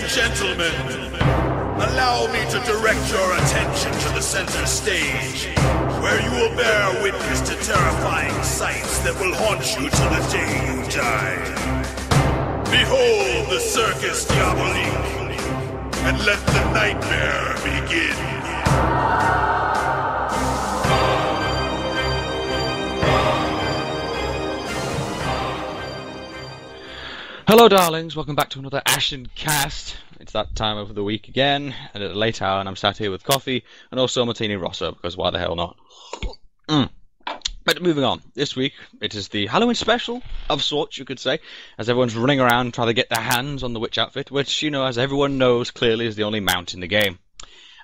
Gentlemen, allow me to direct your attention to the center stage, where you will bear witness to terrifying sights that will haunt you till the day you die. Behold the Circus Diabolique, and let the nightmare begin. Hello darlings, welcome back to another AshenCast. It's that time of the week again, and at a late hour, and I'm sat here with coffee, and also Martini Rosso, because why the hell not? But moving on, this week, it is the Halloween special, of sorts, you could say, as everyone's running around trying to get their hands on the witch outfit, which, you know, as everyone knows, clearly is the only mount in the game.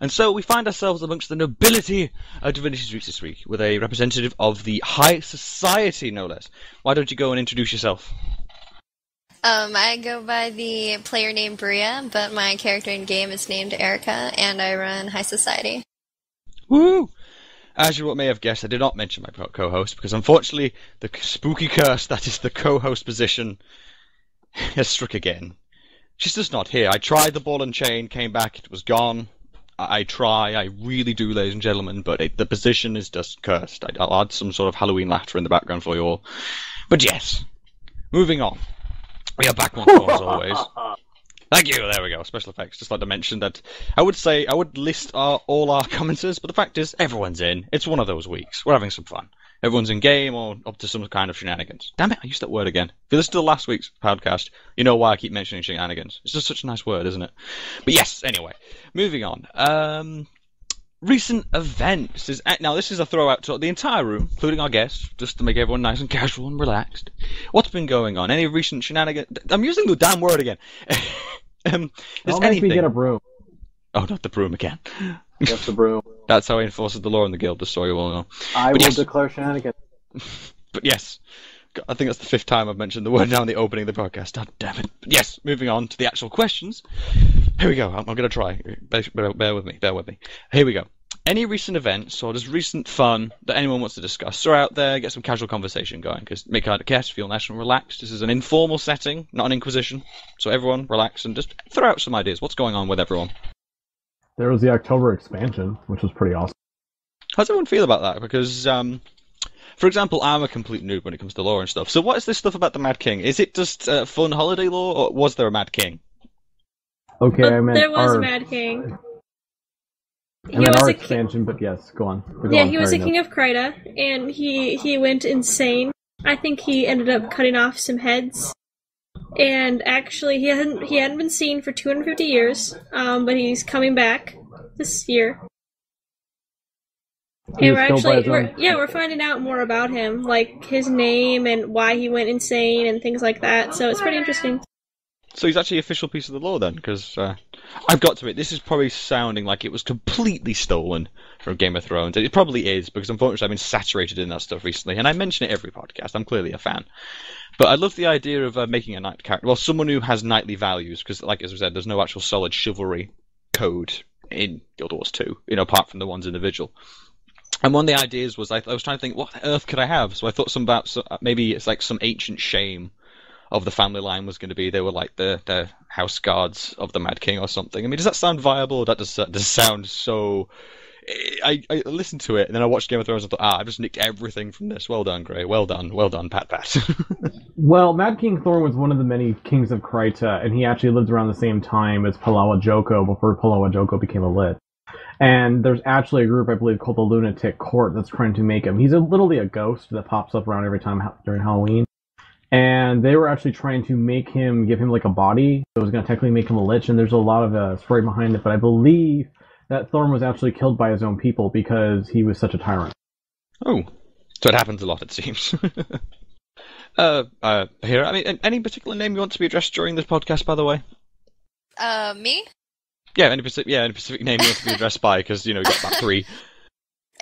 And so we find ourselves amongst the nobility of Divinity Streets this week, with a representative of the high society, no less. Why don't you go and introduce yourself? I go by the player name Bria, but my character in game is named Erikah, and I run High Society. Woo! As you may have guessed, I did not mention my co-host, because unfortunately, the spooky curse that is the co-host position has struck again. She's just not here. I tried the ball and chain, came back, it was gone. I really do, ladies and gentlemen, but the position is just cursed. I'll add some sort of Halloween laughter in the background for you all. But yes, moving on. We are back once more, as always. Thank you, there we go, special effects. Just like to mention that I would list all our commenters, but the fact is, everyone's in. It's one of those weeks. We're having some fun. Everyone's in game or up to some kind of shenanigans. Damn it, I used that word again. If you listen to last week's podcast, you know why I keep mentioning shenanigans. It's just such a nice word, isn't it? But yes, anyway, moving on. Recent events. Now, this is a throw-out to the entire room, including our guests, just to make everyone nice and casual and relaxed. What's been going on? Any recent shenanigans? I'm using the damn word again. Don't make me get a broom. Oh, not the broom again. Yes, the broom. That's how he enforces the law in the guild, just so you all know. I will declare shenanigans. But yes, I think that's the 5th time I've mentioned the word now in the opening of the podcast. God damn it. But yes, moving on to the actual questions. Here we go. I'm going to try. Bear with me. Here we go. Any recent events or just recent fun that anyone wants to discuss? Throw out there, get some casual conversation going, because make our guests feel nice and relaxed. This is an informal setting, not an inquisition. So everyone relax and just throw out some ideas. What's going on with everyone? There was the October expansion, which was pretty awesome. How does everyone feel about that? Because, for example, I'm a complete noob when it comes to lore and stuff. So what is this stuff about the Mad King? Is it just fun holiday lore, or was there a Mad King? Okay, I meant there was a Mad King. I meant our expansion, but yes, go on. He was a king of Kryta, and he went insane. I think he ended up cutting off some heads. And actually, he hadn't been seen for 250 years, but he's coming back this year. And we're finding out more about him, like his name and why he went insane and things like that. So it's pretty interesting. So he's actually an official piece of the lore then, because I've got to admit, this is probably sounding like it was completely stolen from Game of Thrones. It probably is, because unfortunately I've been saturated in that stuff recently, and I mention it every podcast. I'm clearly a fan. But I love the idea of making a knight character. Well, someone who has knightly values, because, like as I said, there's no actual solid chivalry code in Guild Wars 2, apart from the one's individual. And one of the ideas was, I was trying to think, what on earth could I have? So I thought maybe it's like some ancient shame of the family line was going to be they were like the house guards of the Mad King or something. I mean, does that sound viable? Or does sound so... I listened to it, and then I watched Game of Thrones and thought, I've just nicked everything from this. Well done, Gray. Well done, Pat. Well, Mad King Thorn was one of the many kings of Kryta, and he actually lived around the same time as Palawa Joko before Palawa Joko became a lit. And there's actually a group, I believe, called the Lunatic Court that's trying to make him. He's literally a ghost that pops up around every time during Halloween. And they were actually trying to give him like a body. So it was going to technically make him a lich, and there's a lot of story behind it. But I believe that Thorn was actually killed by his own people because he was such a tyrant. Oh, so it happens a lot, it seems. Here, I mean, any particular name you want to be addressed during this podcast, by the way? Me? Yeah, any specific name you want to be addressed by, because, you got about 3.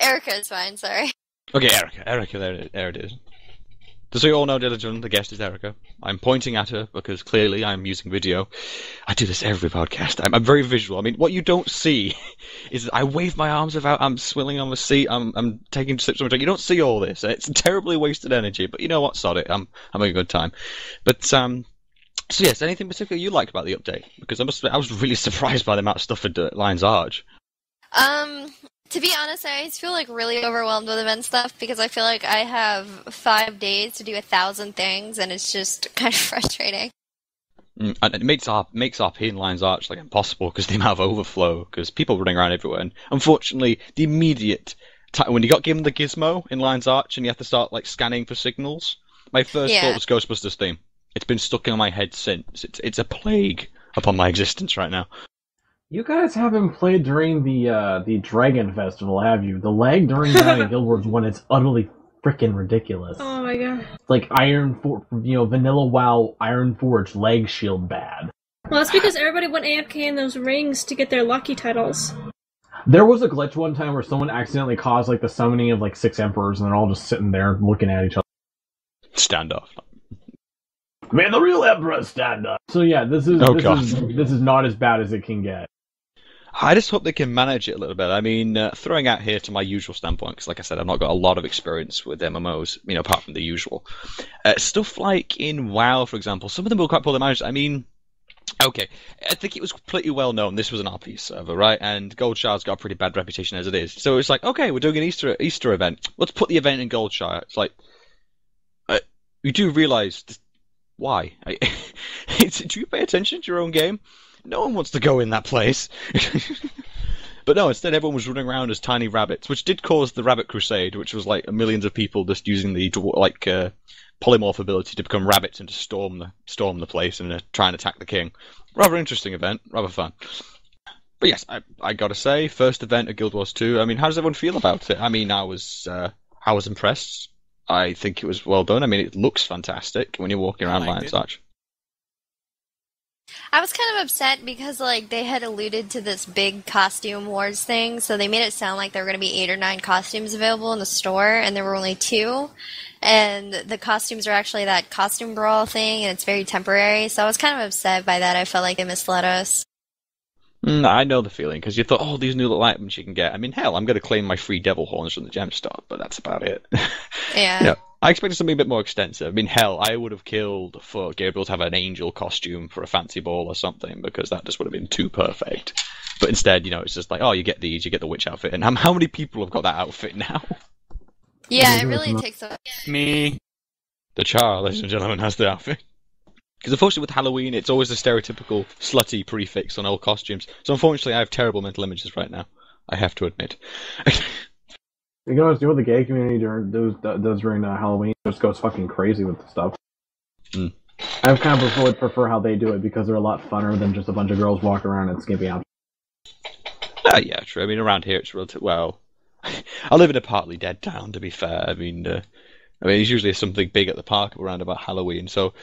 Erikah is fine, sorry. Okay, Erikah, there it is. Just so you all know, the guest is Erikah. I'm pointing at her because clearly I'm using video. I do this every podcast. I'm very visual. I mean, what you don't see is I wave my arms about. I'm swilling on the seat. I'm taking sips of my drink. You don't see all this. It's terribly wasted energy. But you know what? Sod it. I'm having a good time. But So yes, anything particular you liked about the update? Because I was really surprised by the amount of stuff at Lion's Arch. To be honest, I always feel like really overwhelmed with event stuff because I feel like I have 5 days to do 1,000 things, and it's just kind of frustrating. And it makes RP in Lion's Arch like impossible because the amount of overflow, because people running around everywhere. And unfortunately, the immediate time when you got given the gizmo in Lion's Arch and you have to start like scanning for signals, my first thought was Ghostbusters theme. It's been stuck in my head since. It's a plague upon my existence right now. You guys haven't played during the Dragon Festival, have you? The lag during that Guild Wars 1 is utterly freaking ridiculous. Oh my god. Like Vanilla WoW Iron Forge lag shield bad. Well, that's because everybody went AFK in those rings to get their lucky titles. There was a glitch one time where someone accidentally caused like the summoning of like 6 emperors, and they're all just sitting there looking at each other. Stand off. May the real emperor stand up. So yeah, this is not as bad as it can get. I just hope they can manage it a little bit. I mean, throwing out here to my usual standpoint, because like I said, I've not got a lot of experience with MMOs, apart from the usual. Stuff like in WoW, for example, some of them were quite poorly managed. I mean, okay, I think it was pretty well known this was an RP server, right? And Gold Shard's got a pretty bad reputation as it is. So it's like, okay, we're doing an Easter event. Let's put the event in Gold Shard. It's like, you do realise why? Do you pay attention to your own game? No one wants to go in that place. But no, instead everyone was running around as tiny rabbits, which did cause the Rabbit Crusade, which was like millions of people just using the polymorph ability to become rabbits and to storm the place and try and attack the king. Rather interesting event, rather fun. But yes, I gotta say, first event at Guild Wars 2. I mean, how does everyone feel about it? I mean, I was impressed. I think it was well done. I mean, it looks fantastic when you're walking around Lion's Arch. I was kind of upset because, like, they had alluded to this big costume wars thing, so they made it sound like there were going to be 8 or 9 costumes available in the store, and there were only 2. And the costumes are actually that costume brawl thing, and it's very temporary, so I was kind of upset by that. I felt like they misled us. I know the feeling, because you thought, oh, these new little items you can get. I mean, hell, I'm going to claim my free devil horns from the gem store, but that's about it. Yeah. I expected something a bit more extensive. I mean, hell, I would have killed for Gabriel to have an angel costume for a fancy ball or something, because that just would have been too perfect. But instead, it's just like, oh, you get these, you get the witch outfit, and how many people have got that outfit now? Yeah, it really takes up. Me. The Char, ladies and gentlemen, has the outfit. Because unfortunately with Halloween, it's always the stereotypical slutty prefix on all costumes. So unfortunately, I have terrible mental images right now. I have to admit. You can always do what the gay community does during Halloween. It just goes fucking crazy with the stuff. I kind of prefer how they do it because they're a lot funner than just a bunch of girls walking around in skimpy outfits. Yeah, true. I mean, around here it's relative. Well, I live in a partly dead town, to be fair. I mean, there's usually something big at the park around about Halloween. So,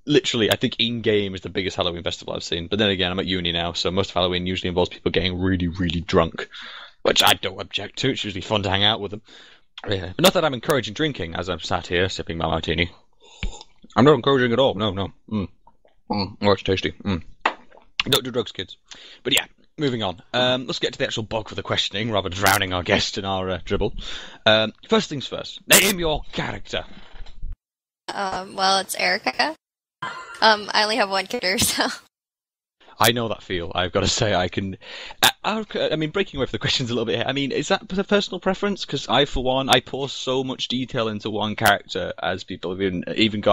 literally, I think in-game is the biggest Halloween festival I've seen. But then again, I'm at uni now, so most of Halloween usually involves people getting really, really drunk. Which I don't object to. It's usually fun to hang out with them. Yeah. But not that I'm encouraging drinking, as I'm sat here sipping my martini. I'm not encouraging at all. No. Oh, it's tasty. Don't do drugs, kids. But yeah, moving on. Let's get to the actual bulk of the questioning, rather than drowning our guest in our dribble. First things first. Name your character. Well, it's Erikah. I only have one character, so... I know that feel. I've got to say, I can... I mean, breaking away from the questions a little bit here, I mean, is that a personal preference? Because I, for one, I pour so much detail into one character, as people have even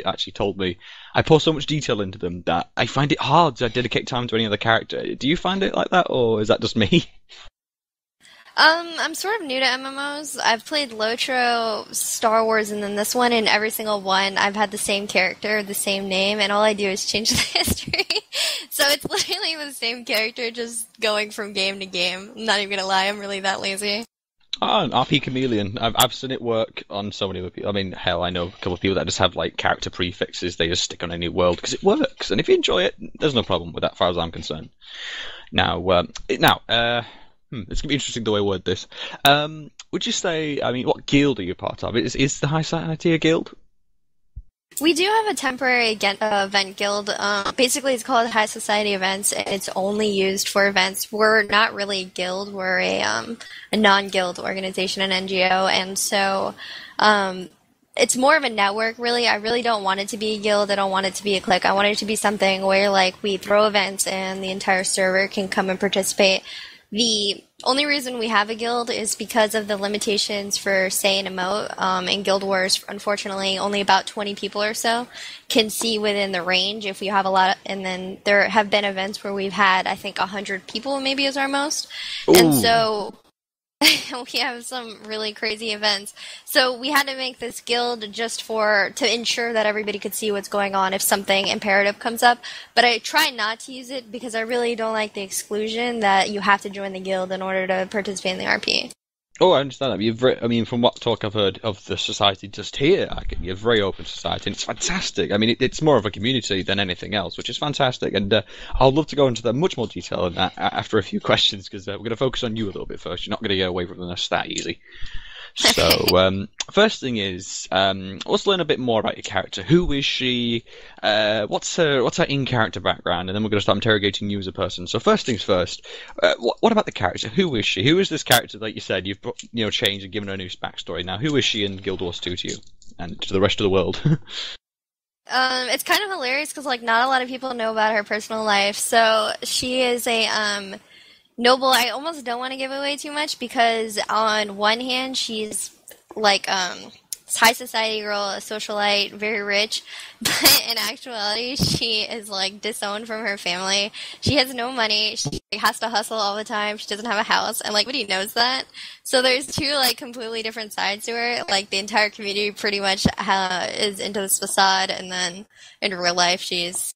actually told me. I pour so much detail into them that I find it hard to dedicate time to any other character. Do you find it like that, or is that just me? I'm sort of new to MMOs. I've played Lotro, Star Wars, and then this one, and every single one, I've had the same character, the same name, and all I do is change the history. So it's literally the same character, just going from game to game. I'm not even gonna lie, I'm really that lazy. An RP chameleon. I've seen it work on so many other people. I mean, hell, I know a couple of people that just have, like, character prefixes they just stick on any world, because it works. And if you enjoy it, there's no problem with that, as far as I'm concerned. Now, it's going to be interesting the way I word this. Would you say, I mean, what guild are you part of? Is the High Society a guild? We do have a temporary event guild. Basically, it's called High Society Events, and it's only used for events. We're not really a guild. We're a non-guild organization, an NGO, and so it's more of a network, really. I really don't want it to be a guild. I don't want it to be a clique. I want it to be something where, like, we throw events and the entire server can come and participate. The only reason we have a guild is because of the limitations for say and emote. In Guild Wars, unfortunately, only about 20 people or so can see within the range if we have a lot. And then there have been events where we've had, I think, 100 people maybe is our most. Ooh. And so we have some really crazy events. So we had to make this guild just to ensure that everybody could see what's going on if something imperative comes up. But I try not to use it because I really don't like the exclusion that you have to join the guild in order to participate in the RP. Oh, I understand that. From what talk I've heard of the society just here, you have a very open society, and it's fantastic. I mean, it's more of a community than anything else, which is fantastic. And I'll love to go into that much more detail in that after a few questions, because we're going to focus on you a little bit first. You're not going to get away from us that easy. So, first thing is, let's learn a bit more about your character. Who is she? What's her in-character background? And then we're going to start interrogating you as a person. So, first things first. What about the character? Who is she? Who is this character that you said you've changed and given her a new backstory? Now, who is she in Guild Wars 2 to you and to the rest of the world? It's kind of hilarious because, like, not a lot of people know about her personal life. So she is a noble. I almost don't want to give away too much because on one hand she's like high society girl, a socialite, very rich, but in actuality she is like disowned from her family. She has no money. She has to hustle all the time. She doesn't have a house, and like everybody knows that. So there's two like completely different sides to her. Like the entire community pretty much is into this facade, and then in real life she's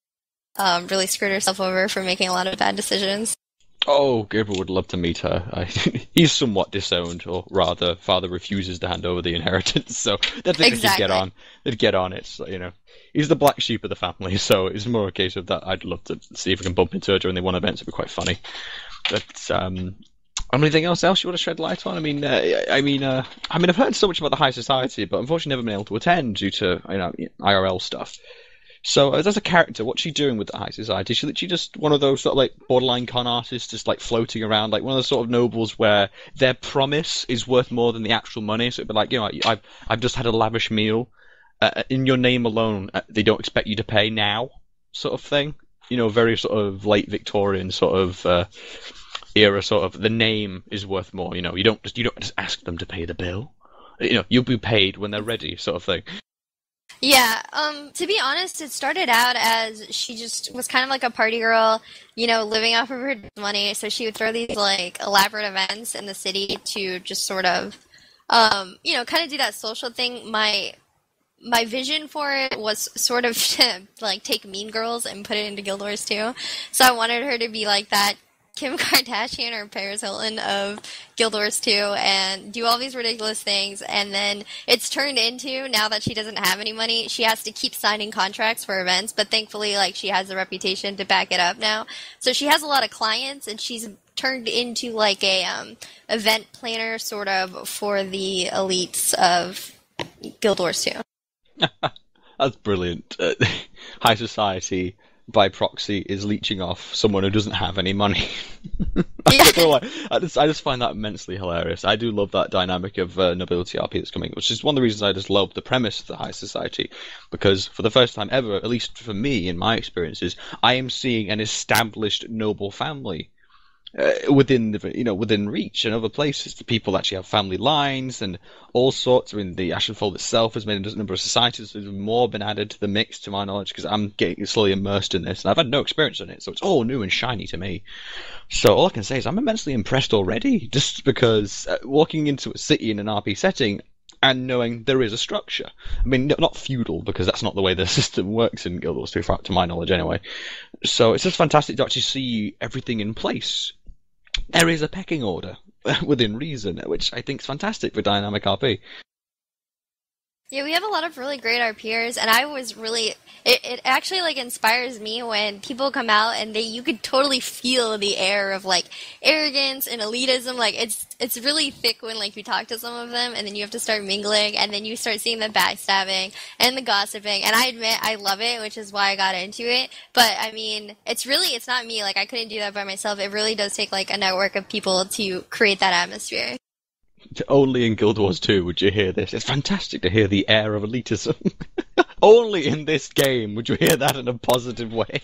really screwed herself over for making a lot of bad decisions. Oh, Gabriel would love to meet her. He's somewhat disowned, or rather, father refuses to hand over the inheritance, so I think exactly. They'd get on. It's, he's the black sheep of the family, so it's more a case of that. I'd love to see if we can bump into her during the one event. It'd be quite funny. But, anything else you want to shed light on? I've heard so much about the high society, but unfortunately never been able to attend due to, IRL stuff. So, as a character, what's she doing with the high society? Is she just one of those sort of like borderline con artists, just like floating around, like one of those sort of nobles where their promise is worth more than the actual money? So it'd be like, I've just had a lavish meal. In your name alone, they don't expect you to pay now, sort of thing. Very sort of late Victorian sort of era. Sort of the name is worth more. You don't just ask them to pay the bill. You'll be paid when they're ready, sort of thing. Yeah, to be honest, it started out as she just was kind of like a party girl, living off of her money, so she would throw these, like, elaborate events in the city to just sort of, kind of do that social thing. My vision for it was sort of to, like, take Mean Girls and put it into Guild Wars 2, so I wanted her to be like that Kim Kardashian or Paris Hilton of Guild Wars 2 and do all these ridiculous things, and then it's turned into, now that she doesn't have any money, she has to keep signing contracts for events, but thankfully, like, she has the reputation to back it up now. So she has a lot of clients, and she's turned into, like, a event planner, sort of, for the elites of Guild Wars 2. That's brilliant. High society by proxy is leeching off someone who doesn't have any money. I just find that immensely hilarious. I do love that dynamic of nobility RP that's coming, which is one of the reasons I just love the premise of the high society, because for the first time ever, at least for me in my experiences, I am seeing an established noble family within reach and other places. The people actually have family lines and all sorts. I mean, the Ashenfold itself has made a number of societies. There's more been added to the mix, to my knowledge, because I'm getting slowly immersed in this, and I've had no experience in it, so it's all new and shiny to me. So all I can say is I'm immensely impressed already, just because walking into a city in an RP setting and knowing there is a structure. I mean, not feudal, because that's not the way the system works in Guild Wars 2, to my knowledge anyway. So it's just fantastic to actually see everything in place. There is a pecking order within reason, which I think is fantastic for dynamic RP. Yeah, we have a lot of really great RPers, and I was really... It actually, like, inspires me when people come out and you could totally feel the air of, like, arrogance and elitism. Like, it's really thick when, like, you talk to some of them, and then you have to start mingling, and then you start seeing the backstabbing and the gossiping, and I admit I love it, which is why I got into it. But, I mean, it's not me. Like, I couldn't do that by myself. It really does take, like, a network of people to create that atmosphere. Only in Guild Wars 2 would you hear this. It's fantastic to hear the air of elitism. Only in this game would you hear that in a positive way.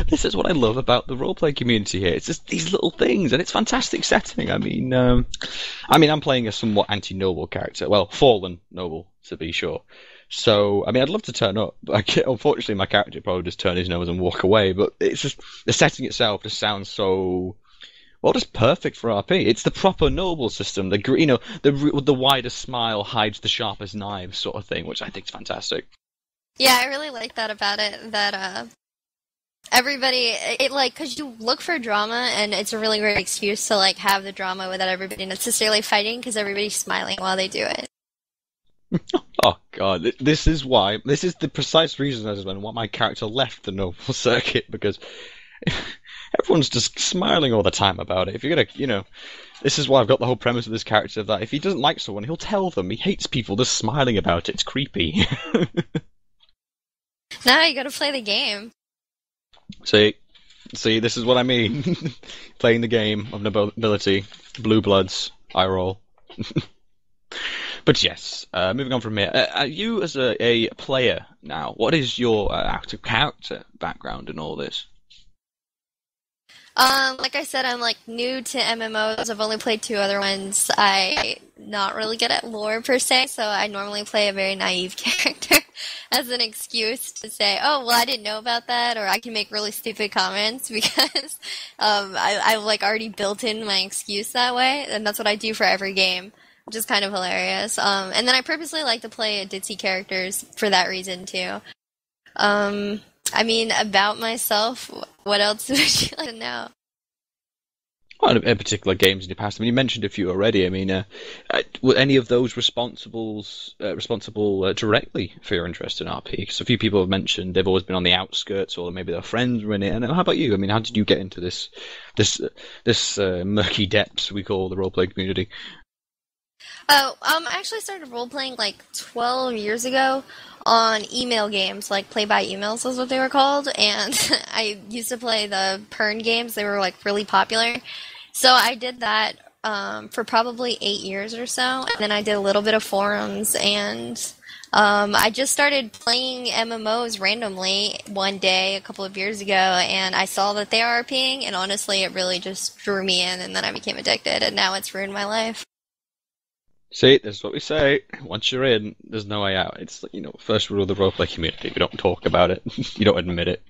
This is what I love about the roleplay community here. It's just these little things, and it's fantastic setting. I mean, I'm playing a somewhat anti-noble character. Well, fallen noble, to be sure. So, I mean, I'd love to turn up, but unfortunately my character would probably just turn his nose and walk away. But it's just, the setting itself just sounds so... well, just perfect for RP. It's the proper noble system. The widest smile hides the sharpest knives sort of thing, which I think is fantastic. Yeah, I really like that about it. That everybody, because you look for drama, and it's a really great excuse to like have the drama without everybody necessarily fighting, because everybody's smiling while they do it. Oh god, this is the precise reason as well why my character left the noble circuit, because everyone's just smiling all the time about it. If you're gonna, this is why I've got the whole premise of this character, that if he doesn't like someone, he'll tell them. He hates people just smiling about it. It's creepy. Now you gotta play the game. See, this is what I mean. Playing the game of nobility, blue bloods, I roll. But yes, moving on from here, you as a player now, what is your active character background in all this? Like I said, I'm like new to MMOs. I've only played 2 other ones. I'm not really good at lore per se, so I normally play a very naive character as an excuse to say, oh, well, I didn't know about that, or I can make really stupid comments because I've like already built in my excuse that way, and that's what I do for every game, which is kind of hilarious. And then I purposely like to play ditzy characters for that reason too. I mean, about myself, what else would you like to know? Well, in particular games in the past. I mean, you mentioned a few already. I mean, were any of those responsible directly for your interest in RP? Because a few people have mentioned they've always been on the outskirts, or maybe their friends were in it. And how about you? I mean, how did you get into this murky depths we call the roleplay community? Oh, I actually started role-playing like 12 years ago on email games, like play-by-emails is what they were called, and I used to play the Pern games. They were like really popular. So I did that for probably 8 years or so, and then I did a little bit of forums, and I just started playing MMOs randomly one day a couple of years ago, and I saw that they are RPing, and honestly it really just drew me in, and then I became addicted, and now it's ruined my life. See, this is what we say. Once you're in, there's no way out. It's, first rule of the roleplay community. If you don't talk about it, you don't admit it.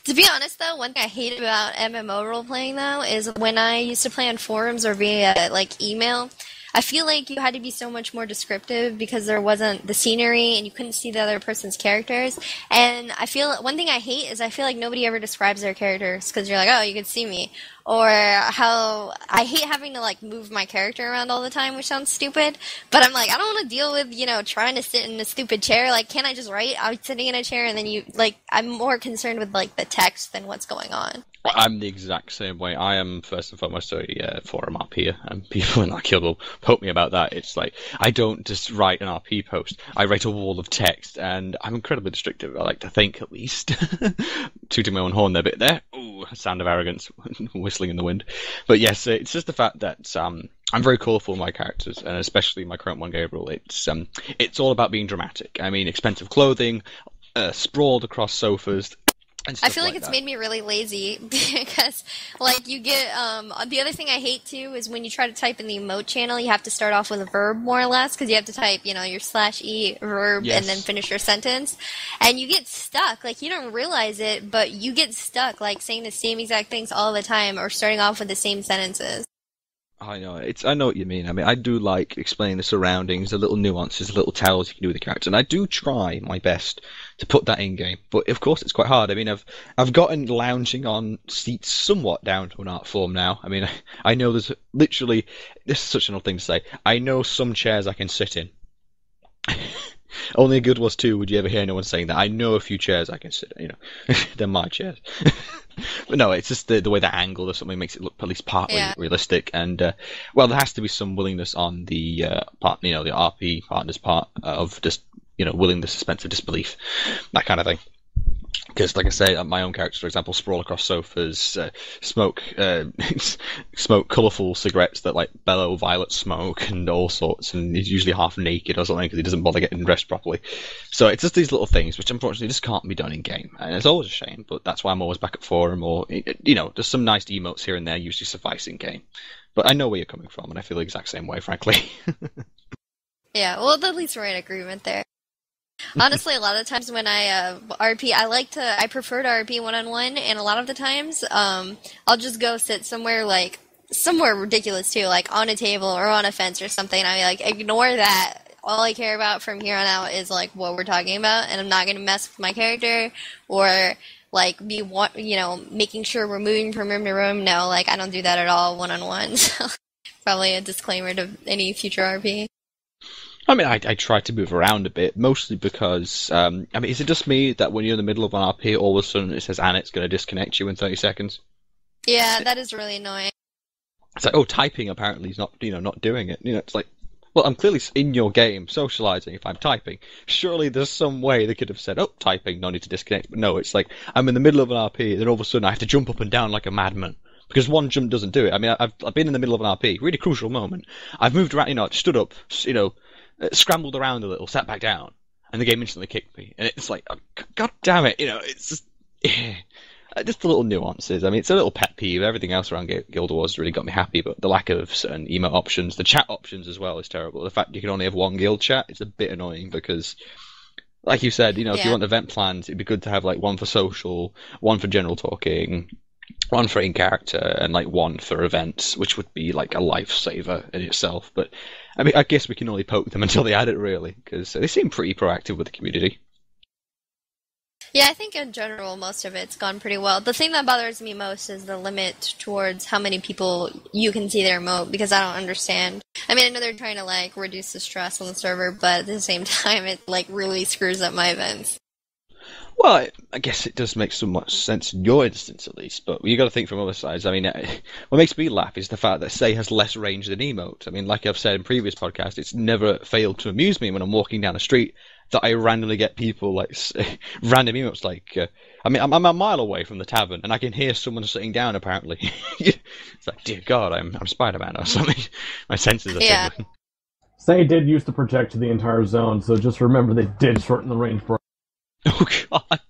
To be honest, though, one thing I hate about MMO role-playing, though, is when I used to play on forums or via, email, I feel like you had to be so much more descriptive because there wasn't the scenery and you couldn't see the other person's characters. And one thing I hate is I feel like nobody ever describes their characters because you're like, oh, you can see me. Or how I hate having to move my character around all the time, which sounds stupid. But I'm like, I don't want to deal with, trying to sit in a stupid chair. Can't I just write? I'm sitting in a chair and then I'm more concerned with the text than what's going on. I'm the exact same way. I am first and foremost a forum RPer, and people in that guild will poke me about that. It's like, I don't just write an RP post. I write a wall of text, and I'm incredibly restrictive. I like to think, at least. Tooting my own horn there a bit there. Ooh, sound of arrogance, whistling in the wind. But yes, it's just the fact that I'm very colourful in my characters, and especially my current one, Gabriel. It's all about being dramatic. I mean, expensive clothing, sprawled across sofas. I feel like it's made me really lazy because, you get, the other thing I hate, too, is when you try to type in the emote channel, you have to start off with a verb, more or less, because you have to type, your /e verb and then finish your sentence. And you get stuck. You don't realize it, but you get stuck, saying the same exact things all the time or starting off with the same sentences. I know what you mean. I mean, I do like explaining the surroundings, the little nuances, the little tells you can do with the character, and I do try my best to put that in game. But of course, it's quite hard. I mean, I've gotten lounging on seats somewhat down to an art form now. I mean, I know there's literally, this is such an odd thing to say. I know some chairs I can sit in. Only a Guild Wars 2 would you ever hear anyone saying that. I know a few chairs I can sit in, they're my chairs. But no, it's just the way that angle or something makes it look at least partly realistic. And, there has to be some willingness on the part, the RP partner's part of just, willing the suspense of disbelief, that kind of thing. Because, like I say, my own characters, for example, sprawl across sofas, smoke colourful cigarettes that like bellow violet smoke and all sorts, and he's usually half naked or something because he doesn't bother getting dressed properly. So it's just these little things which unfortunately just can't be done in game, and it's always a shame. But that's why I'm always back at forum, or just some nice emotes here and there usually suffice in game. But I know where you're coming from, and I feel the exact same way, frankly. Yeah, well, at least we're in agreement there. Honestly, a lot of times when I RP, I prefer to RP one-on-one, and a lot of the times, I'll just go sit somewhere ridiculous too, like on a table or on a fence or something, and I ignore that. All I care about from here on out is what we're talking about, and I'm not going to mess with my character or making sure we're moving from room to room. No, I don't do that at all one-on-one. So probably a disclaimer to any future RP. I mean, I try to move around a bit, mostly because, is it just me that when you're in the middle of an RP, all of a sudden it says, and it's going to disconnect you in 30 seconds? Yeah, that is really annoying. It's like, typing apparently is not doing it. It's like, well, I'm clearly in your game, socializing if I'm typing. Surely there's some way they could have said, typing, no need to disconnect. But no, it's like, I'm in the middle of an RP, and then all of a sudden I have to jump up and down like a madman. Because one jump doesn't do it. I mean, I've been in the middle of an RP, really crucial moment. I've moved around, stood up, scrambled around a little, sat back down, and the game instantly kicked me. And it's like, oh, god damn it, it's just, just the little nuances. I mean, it's a little pet peeve. Everything else around Guild Wars really got me happy, but the lack of certain emote options, the chat options as well is terrible. The fact you can only have one guild chat is a bit annoying because, like you said, if you want event plans, it'd be good to have one for social, one for general talking, one for in-character, and one for events, which would be a lifesaver in itself. But I mean, I guess we can only poke them until they add it, really, because they seem pretty proactive with the community. Yeah, I think in general most of it's gone pretty well. The thing that bothers me most is the limit towards how many people you can see their emote, because I don't understand. I mean, I know they're trying to reduce the stress on the server, but at the same time it really screws up my events. Well, I guess it does make so much sense in your instance, at least, but you got to think from other sides. I mean, what makes me laugh is the fact that Say has less range than emote. I mean, like I've said in previous podcasts, it's never failed to amuse me when I'm walking down the street that I randomly get people random emotes. I'm a mile away from the tavern and I can hear someone sitting down. Apparently, it's like, dear God, I'm Spider-Man or something. My senses are tingling. Say did used to project to the entire zone, so just remember they did shorten the range for. Oh God!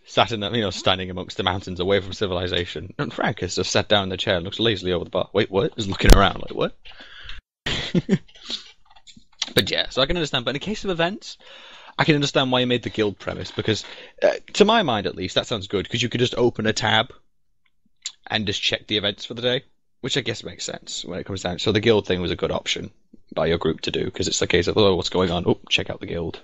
Sat in the, standing amongst the mountains, away from civilization, and Frank has just sat down in the chair and looks lazily over the bar. Wait, what? Just looking around, what? But yeah, so I can understand. But in the case of events, I can understand why you made the guild premise, because, to my mind at least, that sounds good, because you could just open a tab and just check the events for the day, which I guess makes sense when it comes down. So the guild thing was a good option by your group to do, because it's the case of, what's going on? Oh, check out the guild.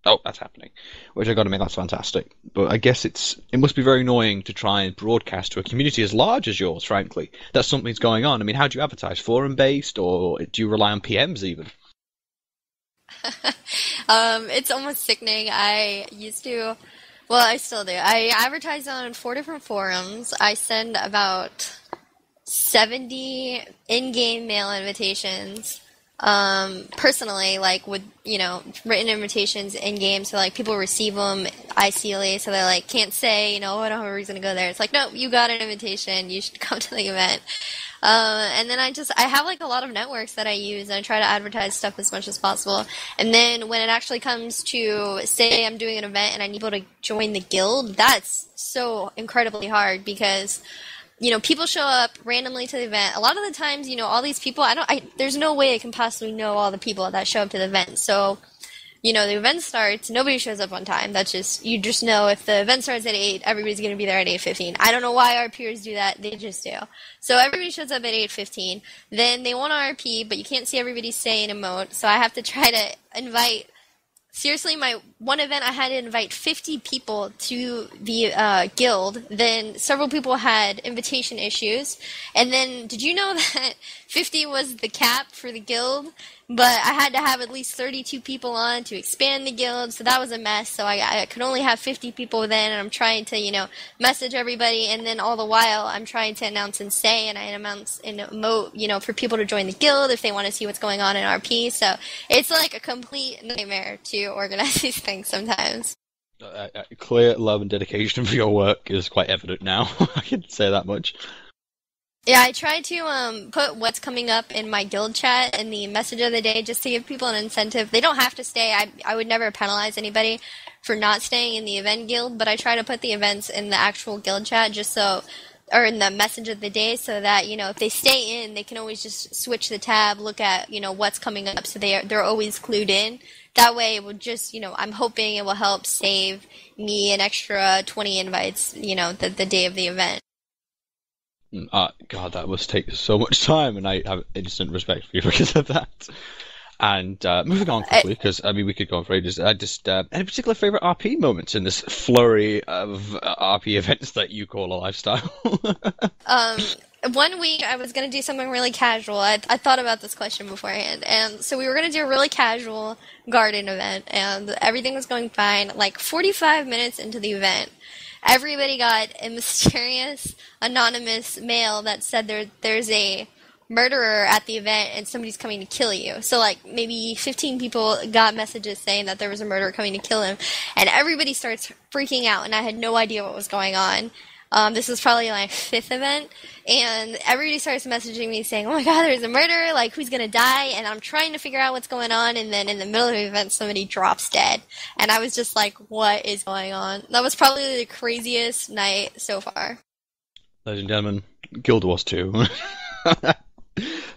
Oh, that's happening. Which I got to admit, that's fantastic. But I guess it must be very annoying to try and broadcast to a community as large as yours, frankly, that something's going on. I mean, how do you advertise? Forum-based, or do you rely on PMs even? It's almost sickening. I still do. I advertise on 4 different forums. I send about 70 in-game mail invitations. Personally, with, written invitations in game, so people receive them ICLA, so they can't say, I don't have a reason to go there. It's no, you got an invitation, you should come to the event. And then I have a lot of networks that I use, and I try to advertise stuff as much as possible. And then when it actually comes to, say I'm doing an event and I need people to join the guild, that's so incredibly hard, because people show up randomly to the event. A lot of the times, all these people, there's no way I can possibly know all the people that show up to the event. So, the event starts, nobody shows up on time. You just know if the event starts at 8, everybody's going to be there at 8:15. I don't know why our peers do that. They just do. So everybody shows up at 8:15. Then they want to RP, but you can't see everybody saying emote. So I have to try to invite. Seriously, my one event I had to invite 50 people to the guild. Then several people had invitation issues. And then, did you know that 50 was the cap for the guild? But I had to have at least 32 people on to expand the guild, so that was a mess. So I could only have 50 people then, and I'm trying to, message everybody. And then all the while, I'm trying to announce and say, and I announce and emote, for people to join the guild if they want to see what's going on in RP. So it's a complete nightmare to organize these things sometimes. Clear love and dedication for your work is quite evident now. I can say that much. Yeah, I try to put what's coming up in my guild chat in the message of the day just to give people an incentive. They don't have to stay. I would never penalize anybody for not staying in the event guild, but I try to put the events in the actual guild chat or in the message of the day so that, if they stay in, they can always just switch the tab, look at, what's coming up so they're always clued in. That way it will just, I'm hoping it will help save me an extra 20 invites, the day of the event. God, that must take so much time, and I have instant respect for you because of that. And moving on quickly, because we could go on for ages. Any particular favorite RP moments in this flurry of RP events that you call a lifestyle? 1 week I was going to do something really casual. I thought about this question beforehand, and so we were going to do a really casual garden event, and everything was going fine. Like 45 minutes into the event, everybody got a mysterious, anonymous mail that said there's a murderer at the event and somebody's coming to kill you. So like maybe 15 people got messages saying that there was a murderer coming to kill him, and everybody starts freaking out, and I had no idea what was going on. This was probably my 5th event, and everybody starts messaging me saying, oh my god, there's a murderer, like, who's gonna die? And I'm trying to figure out what's going on, and then in the middle of the event, somebody drops dead. And I was just like, what is going on? That was probably the craziest night so far. Ladies and gentlemen, Guild Wars 2.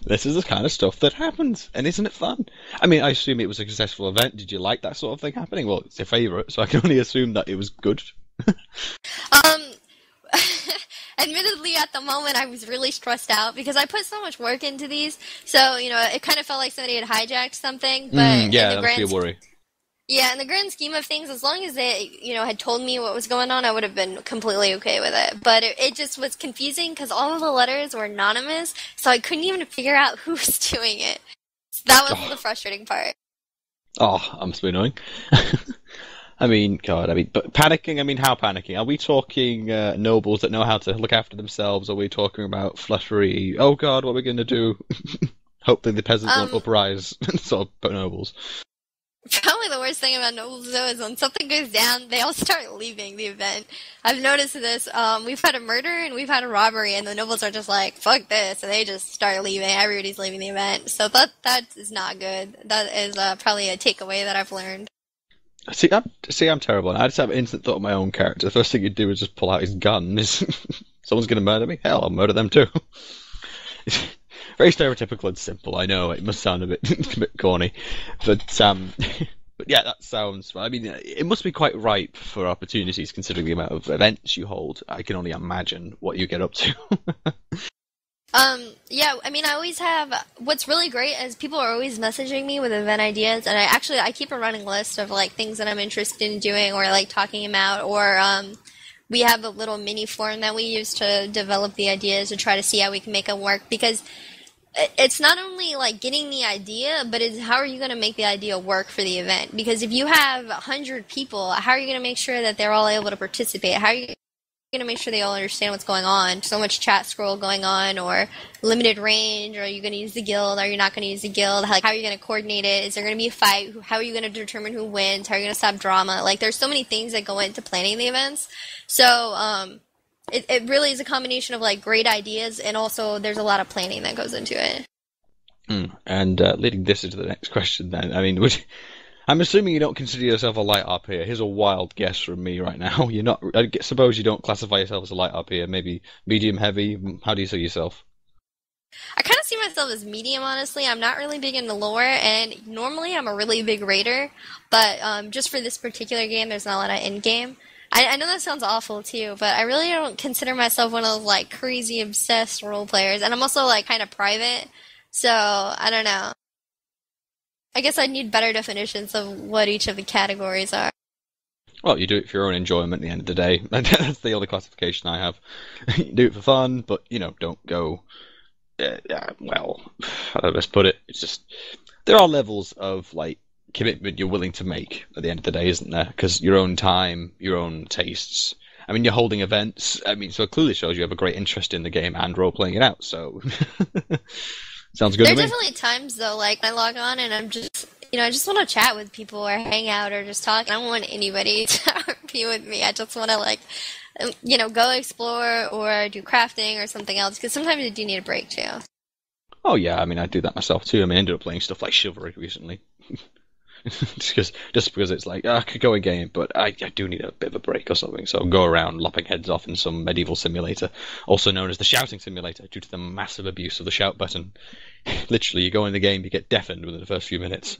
This is the kind of stuff that happens, and isn't it fun? I assume it was a successful event. Did you like that sort of thing happening? Well, it's your favourite, so I can only assume that it was good. Admittedly, at the moment, I was really stressed out because I put so much work into these. So, it kind of felt like somebody had hijacked something. But that must be a worry. Yeah, in the grand scheme of things, as long as they, had told me what was going on, I would have been completely okay with it. But it just was confusing because all of the letters were anonymous, so I couldn't even figure out who was doing it. So that was the frustrating part. Oh, that must be annoying. But panicking, how panicking? Are we talking nobles that know how to look after themselves? Are we talking about fluttery, oh god, what are we going to do? Hopefully the peasants won't uprise, sort of nobles. Probably the worst thing about nobles, though, is when something goes down, they all start leaving the event. I've noticed this. We've had a murder and we've had a robbery, and the nobles are just like, fuck this, and they just start leaving. Everybody's leaving the event. So that is not good. That is probably a takeaway that I've learned. I'm terrible. I just have an instant thought of my own character. The first thing he'd do is just pull out his gun. Someone's going to murder me? Hell, I'll murder them too. It's very stereotypical and simple. I know it must sound a bit corny, but yeah, that sounds. It must be quite ripe for opportunities considering the amount of events you hold. I can only imagine what you get up to. Yeah, I always have, what's really great is people are always messaging me with event ideas, and I keep a running list of, like, things that I'm interested in doing or, like, talking about, or, we have a little mini forum that we use to develop the ideas to try to see how we can make them work, because it's not only, like, getting the idea, but it's how are you going to make the idea work for the event, because if you have 100 people, how are you going to make sure that they're all able to participate? How are you going to make sure they all understand what's going on? So much chat scroll going on, or limited range, or are you going to use the guild, are you not going to use the guild? Like, how are you going to coordinate it? Is there going to be a fight? How are you going to determine who wins? How are you going to stop drama? Like, there's so many things that go into planning the events. So, it really is a combination of, like, great ideas, and also there's a lot of planning that goes into it. And leading this into the next question then, I'm assuming you don't consider yourself a light RPer. Here's a wild guess from me right now. You're not. I suppose you don't classify yourself as a light RPer. Maybe medium heavy. How do you see yourself? I kind of see myself as medium, honestly. I'm not really big into lore, and normally I'm a really big raider. But just for this particular game, there's not a lot of end game. I know that sounds awful too, but I really don't consider myself one of those, like, crazy obsessed role players. And I'm also, like, kind of private, so I don't know. I guess I'd need better definitions of what each of the categories are. Well, you do it for your own enjoyment at the end of the day. That's the only classification I have. You do it for fun, but, don't go... well, how do I best put it? It's just... There are levels of, like, commitment you're willing to make at the end of the day, isn't there? Because your own time, your own tastes... you're holding events. So it clearly shows you have a great interest in the game and role-playing it out, so... Sounds good to me. There are definitely times, though, like, I log on and I'm just I just want to chat with people or hang out or just talk. I don't want anybody to be with me. I just want to, go explore or do crafting or something else, because sometimes you do need a break, too. Oh, yeah, I mean, I do that myself, too. I mean, I ended up playing stuff like Chivalry recently. just because it's like, I could go a game, but I do need a bit of a break or something, so I'll go around lopping heads off in some medieval simulator, also known as the shouting simulator, due to the massive abuse of the shout button. Literally, you go in the game, you get deafened within the first few minutes.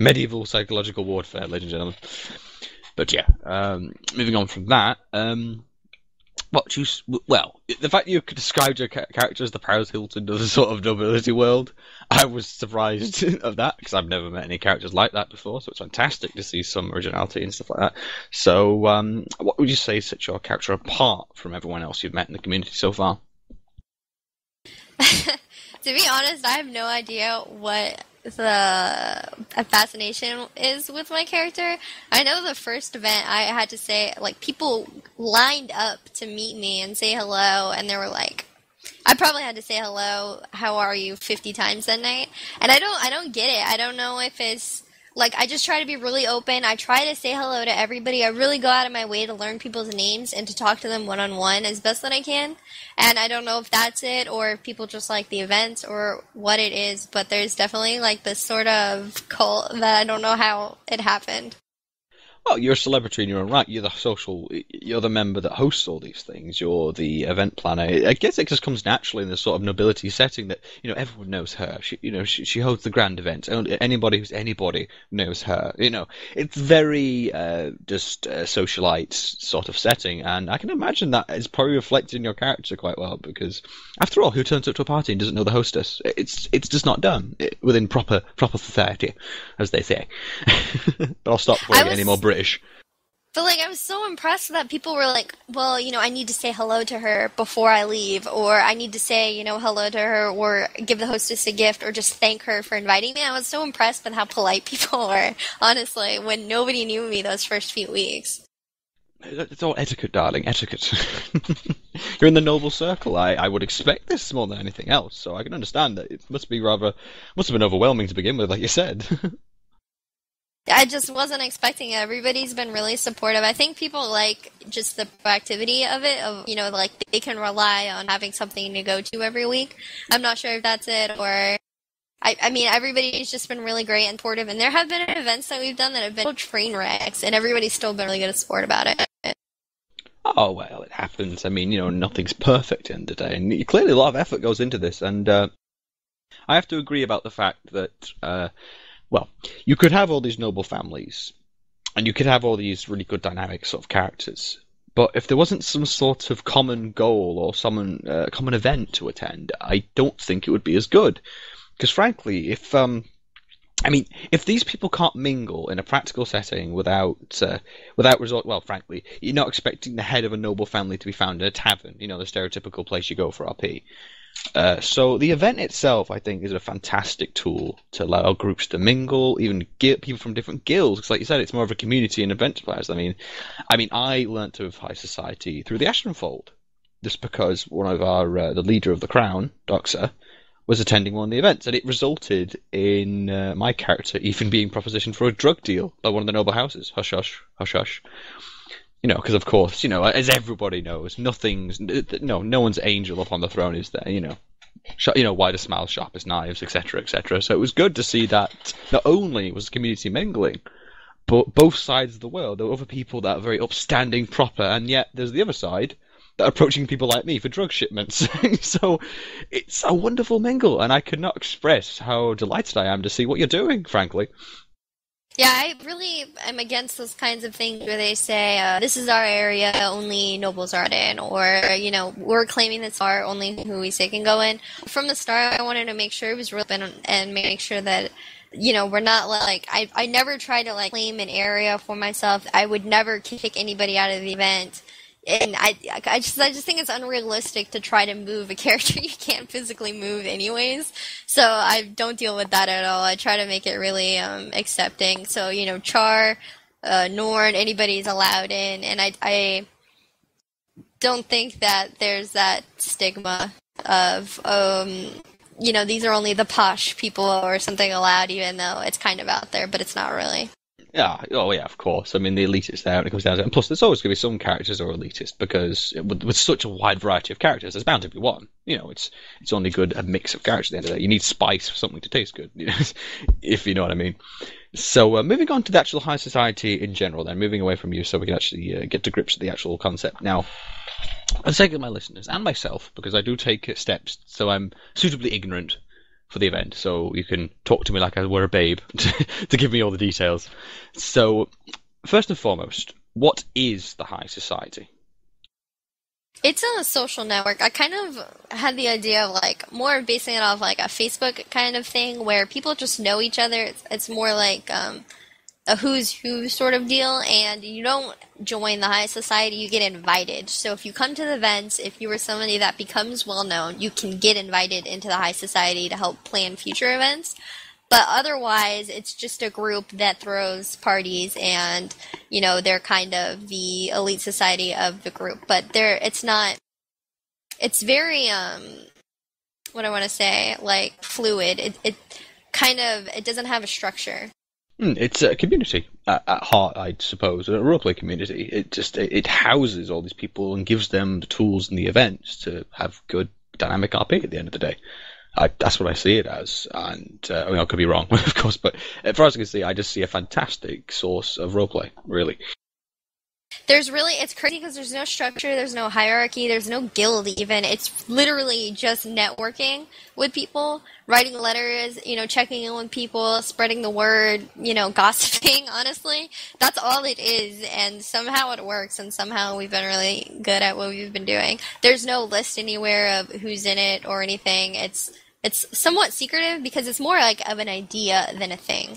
Medieval psychological warfare, ladies and gentlemen. But yeah, moving on from that, the fact you could describe your character as the Paris Hilton of the sort of nobility world, I was surprised of that, because I've never met any characters like that before, so it's fantastic to see some originality and stuff like that. So, what would you say sets your character apart from everyone else you've met in the community so far? To be honest, I have no idea what the fascination is with my character. I know the first event I had to say, people lined up to meet me and say hello, and they were like, I probably had to say hello, how are you, 50 times that night. And I don't get it. I don't know if it's I just try to be really open. I try to say hello to everybody. I really go out of my way to learn people's names and to talk to them one-on-one as best that I can. And I don't know if that's it, or if people just like the events, or what it is, but there's definitely this sort of cult that I don't know how it happened. Well, you're a celebrity in your own right. You're the member that hosts all these things. You're the event planner. I guess it just comes naturally in this sort of nobility setting that, everyone knows her. She holds the grand events. Anybody who's anybody knows her. It's very just a socialite sort of setting, and I can imagine that is probably reflected in your character quite well, because after all, who turns up to a party and doesn't know the hostess? It's just not done within proper society, as they say. But I'll stop before I get any more British. But, I was so impressed that people were like, well, I need to say hello to her before I leave, or I need to say, hello to her, or give the hostess a gift, or just thank her for inviting me. I was so impressed with how polite people were, honestly, when nobody knew me those first few weeks. It's all etiquette, darling, etiquette. You're in the noble circle. I would expect this more than anything else, so I can understand that it must have been overwhelming to begin with, like you said. I just wasn't expecting it. Everybody's been really supportive. I think people like just the proactivity of it, they can rely on having something to go to every week. I'm not sure if that's it, or I mean, everybody's just been really great and supportive, and there have been events that we've done that have been train wrecks, and everybody's still been really good at support about it. Oh, well, it happens. I mean, nothing's perfect in the day, and clearly a lot of effort goes into this, and I have to agree about the fact that, you could have all these noble families, and you could have all these really good dynamic sort of characters, but if there wasn't some sort of common goal or common event to attend, I don't think it would be as good. Because frankly, if these people can't mingle in a practical setting without resort, well, frankly, you're not expecting the head of a noble family to be found in a tavern, the stereotypical place you go for RP. So the event itself, I think, is a fantastic tool to allow groups to mingle, even get people from different guilds. Because, like you said, it's more of a community and event players. I mean, I learnt of high society through the Ashenfold, just because one of our the leader of the Crown, Doxa, was attending one of the events, and it resulted in my character even being propositioned for a drug deal by one of the noble houses. Hush, hush, hush, hush. Because of course, as everybody knows, no one's angel upon the throne is there, wider smiles, sharpest knives, etc., etc. So it was good to see that not only was community mingling, but both sides of the world, there were other people that are very upstanding, proper, and yet there's the other side that are approaching people like me for drug shipments. So it's a wonderful mingle, and I could not express how delighted I am to see what you're doing, frankly. Yeah, I really am against those kinds of things where they say, this is our area, only nobles are in, or, we're claiming this are only who we say can go in. From the start, I wanted to make sure it was real and make sure that, we're not I never try to claim an area for myself. I would never kick anybody out of the event. And I just think it's unrealistic to try to move a character you can't physically move anyways. So I don't deal with that at all. I try to make it really accepting. So, Char, Norn, anybody's allowed in. And I don't think that there's that stigma of, these are only the posh people or something allowed, even though it's kind of out there, but it's not really. Yeah, oh yeah, of course. I mean, the elitist there, when it comes down to it. And plus, there's always going to be some characters that are elitist, because with such a wide variety of characters, there's bound to be one. It's only good a mix of characters at the end of the day. You need spice for something to taste good, if you know what I mean. So, moving on to the actual high society in general, then, moving away from you so we can actually get to grips with the actual concept. Now, for the sake of my listeners, and myself, because I do take steps, so I'm suitably ignorant for the event, so you can talk to me like I were a babe to give me all the details. So, first and foremost, what is the high society? It's a social network. I kind of had the idea of more basing it off a Facebook kind of thing where people just know each other. It's more like a who's who sort of deal, and you don't join the high society, you get invited. So if you come to the events, if you were somebody that becomes well known, you can get invited into the high society to help plan future events. But otherwise, it's just a group that throws parties, and they're kind of the elite society of the group. But it's very what I want to say, fluid. It doesn't have a structure. It's a community at heart, I suppose, a roleplay community. It houses all these people and gives them the tools and the events to have good dynamic RP at the end of the day. That's what I see it as, and I could be wrong, of course, but as far as I can see, I just see a fantastic source of roleplay, really. It's crazy because there's no structure, there's no hierarchy, there's no guild even. It's literally just networking with people, writing letters, checking in with people, spreading the word, gossiping, honestly. That's all it is, and somehow it works, and somehow we've been really good at what we've been doing. There's no list anywhere of who's in it or anything. It's somewhat secretive because it's more of an idea than a thing.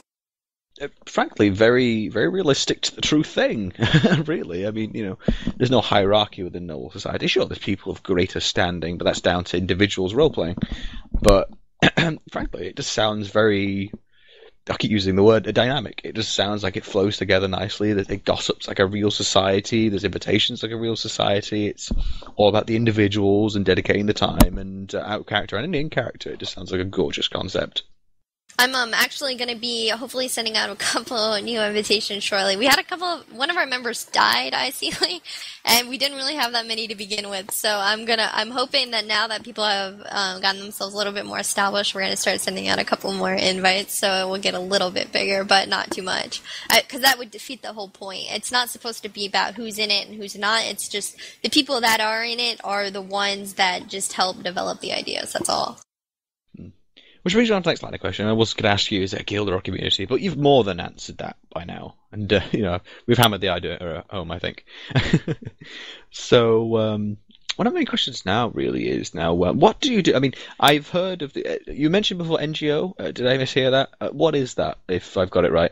Frankly, very, very realistic to the true thing, really. I mean, there's no hierarchy within noble society. Sure, there's people of greater standing, but that's down to individuals role-playing. But, frankly, it just sounds very, I keep using the word, dynamic. It just sounds like it flows together nicely. It gossips like a real society. There's invitations like a real society. It's all about the individuals and dedicating the time and out-character and in-character. It just sounds like a gorgeous concept. I'm actually going to be hopefully sending out a couple new invitations shortly. We had one of our members died, ICly, and we didn't really have that many to begin with. So I'm hoping that now that people have gotten themselves a little bit more established, we're going to start sending out a couple more invites, so it will get a little bit bigger, but not too much. Because that would defeat the whole point. It's not supposed to be about who's in it and who's not. It's just the people that are in it are the ones that just help develop the ideas. That's all. Which brings me on to the next line of question. I was going to ask you, is it a guild or a community? But you've more than answered that by now. And, we've hammered the idea home, I think. So, one of my questions now really is, what do you do? I mean, I've heard of you mentioned before NGO. Did I mishear that? What is that, if I've got it right?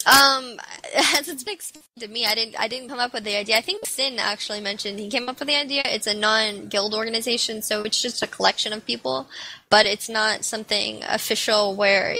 As it's been explained to me, I didn't come up with the idea. I think Sin actually mentioned he came up with the idea. It's a non-guild organization, so it's just a collection of people, but it's not something official where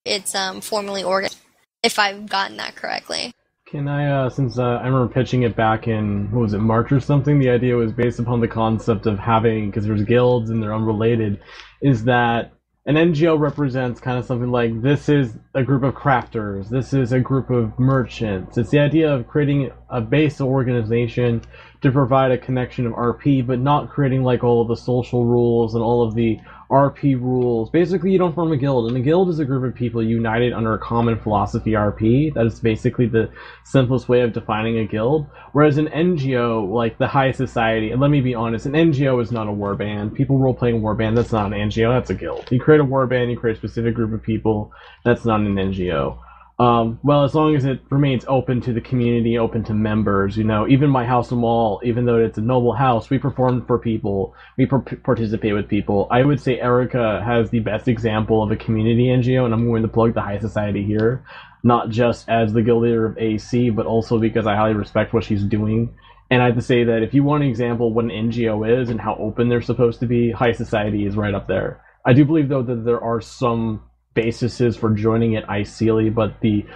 it's formally organized, if I've gotten that correctly. Can I, since I remember pitching it back in, what was it, March or something, the idea was based upon the concept of having, because there's guilds and they're unrelated, is that an NGO represents kind of something like, this is a group of crafters, this is a group of merchants. It's the idea of creating a base organization to provide a connection of RP, but not creating all of the social rules and all of the RP rules. Basically, you don't form a guild, and a guild is a group of people united under a common philosophy RP. That is basically the simplest way of defining a guild. Whereas an NGO, like the high society, and let me be honest, an NGO is not a warband. People role-playing warband, that's not an NGO, that's a guild. You create a warband, you create a specific group of people, that's not an NGO. Well, as long as it remains open to the community, open to members, even my House of Maul, even though it's a noble house, we perform for people, we participate with people. I would say Erikah has the best example of a community NGO, and I'm going to plug the High Society here, not just as the guild leader of AC, but also because I highly respect what she's doing. And I have to say that if you want an example of what an NGO is and how open they're supposed to be, High Society is right up there. I do believe, though, that there are some basis for joining it ideally, but the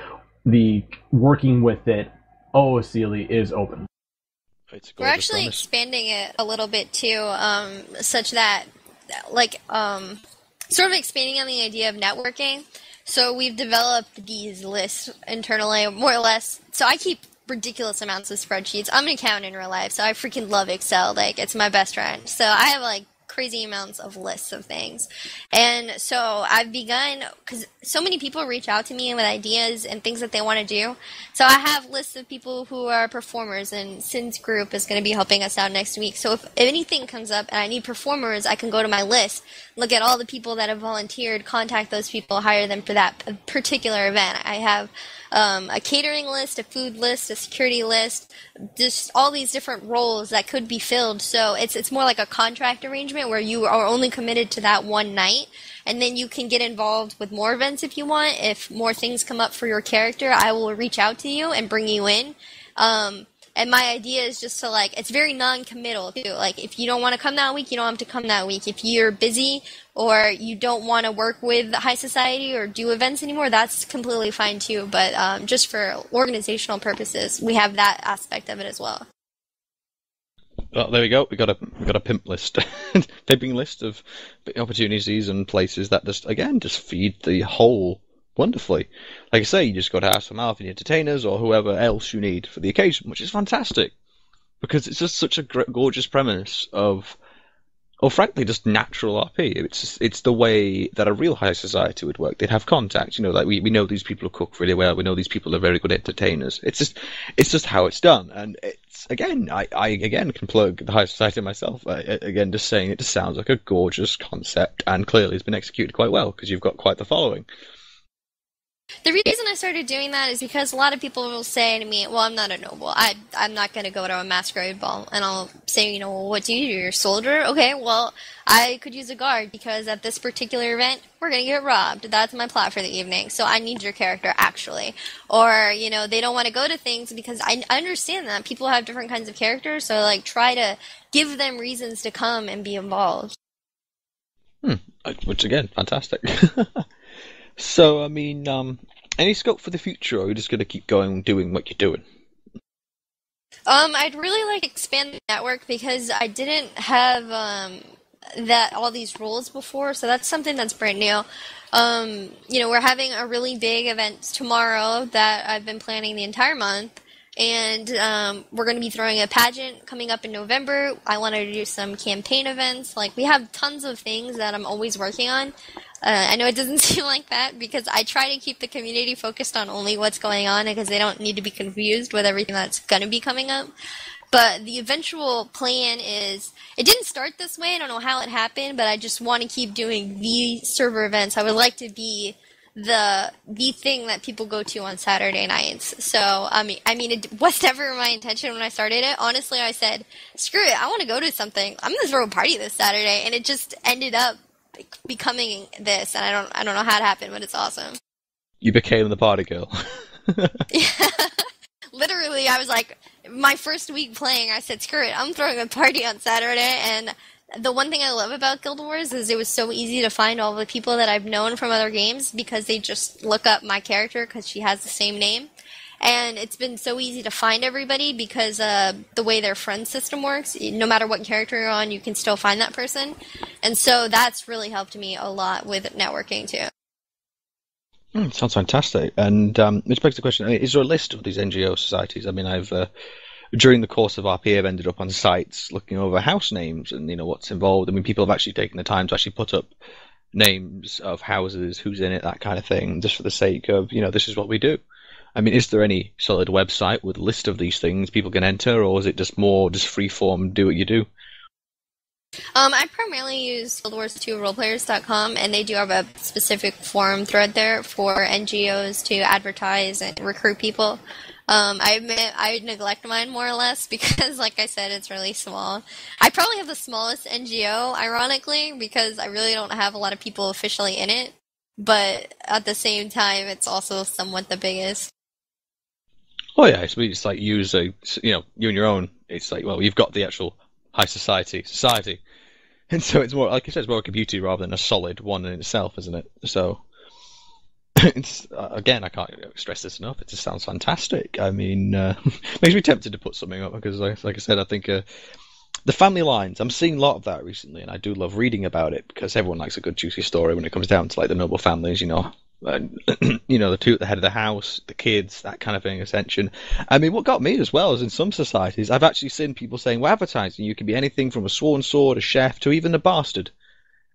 working with it OOCly is open. We're actually expanding it a little bit too, such that sort of expanding on the idea of networking. So we've developed these lists internally, more or less. So I keep ridiculous amounts of spreadsheets. I'm an accountant in real life, so I freaking love Excel. Like, it's my best friend. So I have, like, crazy amounts of lists of things. And so I've begun, because so many people reach out to me with ideas and things that they want to do. So I have lists of people who are performers, and Sin's group is going to be helping us out next week. So if anything comes up and I need performers, I can go to my list, look at all the people that have volunteered, contact those people, hire them for that particular event. I have a catering list, a food list, a security list, just all these different roles that could be filled. So it's more like a contract arrangement where you are only committed to that one night, and then you can get involved with more events if you want. If more things come up for your character, I will reach out to you and bring you in. And my idea is just to, like, it's very non-committal, too. Like, if you don't want to come that week, you don't have to come that week. If you're busy or you don't want to work with high society or do events anymore, that's completely fine, too. But just for organizational purposes, we have that aspect of it as well. Well, there we go. We got a pimp list, pimping list of opportunities and places that just feed the whole wonderfully. Like I say, you just got to ask for Mal for the entertainers or whoever else you need for the occasion, which is fantastic because it's just such a gorgeous premise of, or frankly, just natural RP. It's the way that a real high society would work. They'd have contacts, like we know these people cook really well. We know these people are very good entertainers. It's just how it's done. And it's again, I again can plug the high society myself. Again, just saying it just sounds like a gorgeous concept, and clearly it's been executed quite well because you've got quite the following. The reason I started doing that is because a lot of people will say to me, well, I'm not a noble. I'm not going to go to a masquerade ball. And I'll say, well, what do? You're a soldier? Okay, well, I could use a guard because at this particular event, we're going to get robbed. That's my plot for the evening. So I need your character, actually. Or, they don't want to go to things because I understand that. People have different kinds of characters. So, like, try to give them reasons to come and be involved. Which, again, fantastic. So, I mean, any scope for the future, or are you just going to keep going and doing what you're doing? I'd really like to expand the network because I didn't have all these rules before, so that's something that's brand new. We're having a really big event tomorrow that I've been planning the entire month, and we're going to be throwing a pageant coming up in November. I wanted to do some campaign events. Like, we have tons of things that I'm always working on. I know it doesn't seem like that because I try to keep the community focused on only what's going on because they don't need to be confused with everything that's going to be coming up. But the eventual plan is, it didn't start this way, I don't know how it happened, but I just want to keep doing the server events. I would like to be the thing that people go to on Saturday nights. So, I mean, it was never my intention when I started it. Honestly, I said, screw it, I want to go to something. I'm going to throw a party this Saturday, and it just ended up becoming this, and I don't know how it happened, but it's awesome. You became the party girl. Yeah. Literally, I was like, my first week playing, I said, screw it, I'm throwing a party on Saturday, and the one thing I love about Guild Wars is it was so easy to find all the people that I've known from other games because they just look up my character because she has the same name. And it's been so easy to find everybody because the way their friend system works, no matter what character you're on, you can still find that person. And so that's really helped me a lot with networking, too. Sounds fantastic. And which begs the question, is there a list of these NGO societies? I mean, I've, during the course of RP, I've ended up on sites looking over house names and, what's involved. I mean, people have actually taken the time to actually put up names of houses, who's in it, that kind of thing, just for the sake of, this is what we do. I mean, is there any solid website with a list of these things people can enter, or is it just more just free-form, do what you do? I primarily use GuildWars2roleplayers.com, and they do have a specific forum thread there for NGOs to advertise and recruit people. I admit I neglect mine more or less because, like I said, it's really small. I probably have the smallest NGO, ironically, because I really don't have a lot of people officially in it. But at the same time, it's also somewhat the biggest. Oh yeah, it's like you and your own. It's like, well, you've got the actual high society, and so it's more, like you said, it's more a community rather than a solid one in itself, isn't it? So, it's again, I can't stress this enough. It just sounds fantastic. I mean, makes me tempted to put something up because, like I said, I think the family lines. I'm seeing a lot of that recently, and I do love reading about it because everyone likes a good juicy story when it comes down to like the noble families, you know. The two at the head of the house, the kids, that kind of thing, ascension. I mean, what got me as well is in some societies, I've actually seen people saying, we're advertising, you can be anything from a sworn sword, a chef, to even a bastard.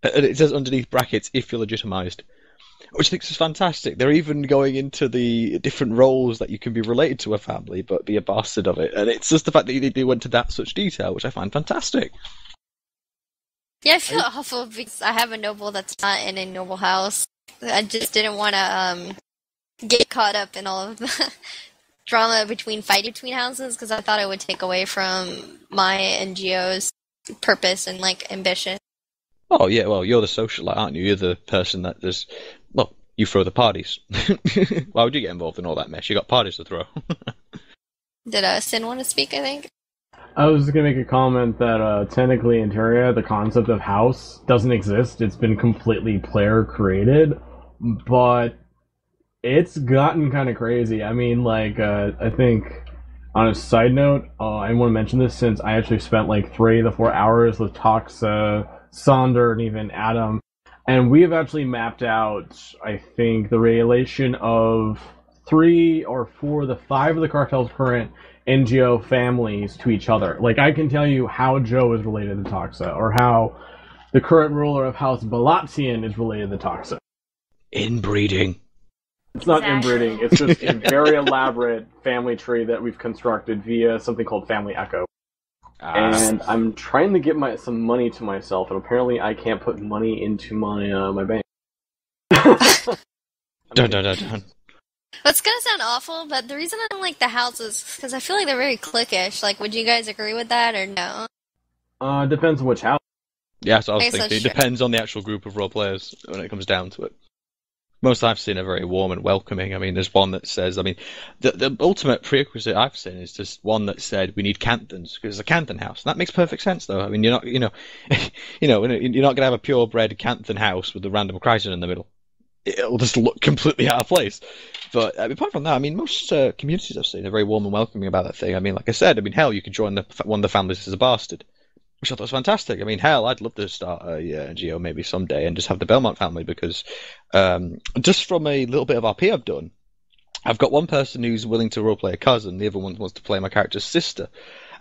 And it says underneath brackets, if you're legitimized. Which I think is fantastic. They're even going into the different roles that you can be related to a family, but be a bastard of it. And it's just the fact that they went to that such detail, which I find fantastic. Yeah, I feel awful because I have a noble that's not in a noble house. I just didn't want to get caught up in all of the drama fighting between houses because I thought it would take away from my NGO's purpose and like ambition. Oh yeah, well you're the socialite, aren't you? You're the person that does. Well, you throw the parties. Why would you get involved in all that mess? You got parties to throw. Did Sin want to speak? I think. I was just going to make a comment that technically in Terraria, the concept of house doesn't exist. It's been completely player created, but it's gotten kind of crazy. I mean, like, I think on a side note, I want to mention this since I actually spent like 3 to 4 hours with Toxa, Sonder, and even Adam, and we have actually mapped out, I think, the relation of 3 or 4 of the 5 of the Cartel's current NGO families to each other. Like, I can tell you how Joe is related to Toxa, or how the current ruler of House Balatian is related to Toxa. Inbreeding. It's not inbreeding, it's just a very elaborate family tree that we've constructed via something called Family Echo. And I'm trying to get some money to myself, and apparently I can't put money into my bank. Dun. That's gonna sound awful, but the reason I don't like the houses is because I feel like they're very cliquish. Like, would you guys agree with that or no? Depends on which house. Yeah, so I was thinking. It depends on the actual group of role players when it comes down to it. Most I've seen are very warm and welcoming. I mean, there's one that says, I mean, the ultimate prerequisite I've seen is just one that said we need Canthons because it's a Canthan house. And that makes perfect sense, though. I mean, you're not, you're not going to have a purebred Canthan house with a random Kryta in the middle. It'll just look completely out of place. But apart from that, I mean, most communities I've seen are very warm and welcoming about that thing. I mean, like I said, hell, you could join one of the families as a bastard, which I thought was fantastic. I mean, hell, I'd love to start a NGO maybe someday and just have the Belmont family because just from a little bit of RP I've done, I've got one person who's willing to roleplay a cousin, the other one wants to play my character's sister.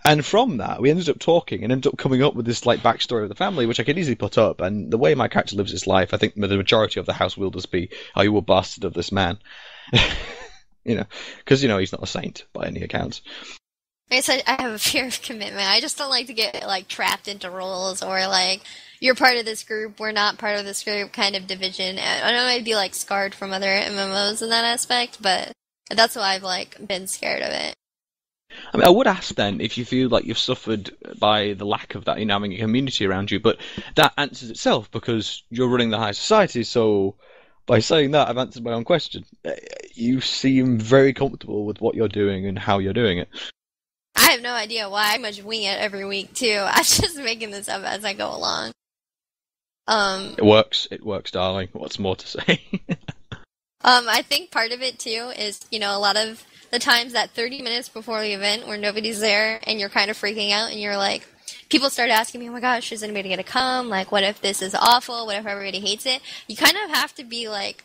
And from that, we ended up talking and ended up coming up with this like backstory of the family, which I could easily put up. And the way my character lives his life, I think the majority of the house will just be, "Are you a bastard of this man?" Because he's not a saint by any accounts. I said I have a fear of commitment. I just don't like to get like trapped into roles or like you're part of this group, we're not part of this group kind of division. I know I'd be like scarred from other MMOs in that aspect, but that's why I've like been scared of it. I mean, I would ask then if you feel like you've suffered by the lack of that, having a community around you, but that answers itself because you're running the high society. So by saying that, I've answered my own question. You seem very comfortable with what you're doing and how you're doing it. I have no idea why. I much wing it every week too. I'm just making this up as I go along. It works, darling. What's more to say? I think part of it too is, a lot of the times that 30 minutes before the event where nobody's there and you're kind of freaking out and you're like, people start asking me, oh my gosh, is anybody going to come? Like, what if this is awful? What if everybody hates it? You kind of have to be like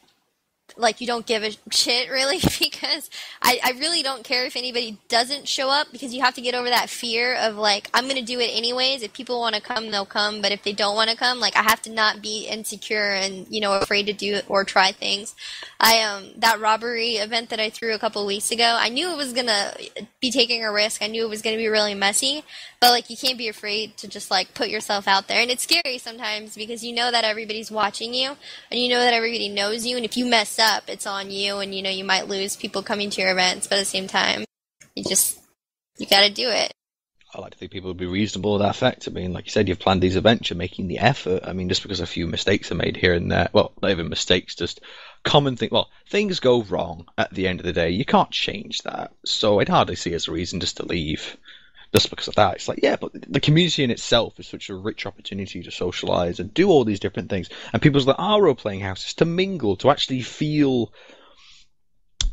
you don't give a shit, really, because I really don't care if anybody doesn't show up, because you have to get over that fear of, like, I'm going to do it anyways. If people want to come, they'll come, but if they don't want to come, like, I have to not be insecure and, afraid to do it or try things. That robbery event that I threw a couple weeks ago, I knew it was going to be taking a risk. I knew it was going to be really messy, but, like, you can't be afraid to just, like, put yourself out there. And it's scary sometimes because you know that everybody's watching you and you know that everybody knows you, and if you mess up, it's on you, and you might lose people coming to your events, but at the same time, you gotta do it. I like to think people would be reasonable with that effect. I mean, like you said, you've planned these events, you're making the effort. I mean, just because a few mistakes are made here and there, well, not even mistakes, just common thing. Well, things go wrong at the end of the day. You can't change that. So I'd hardly see it as a reason just to leave. Just because of that. It's like, yeah, but the community in itself is such a rich opportunity to socialize and do all these different things. And people's like, role-playing houses to mingle, to actually feel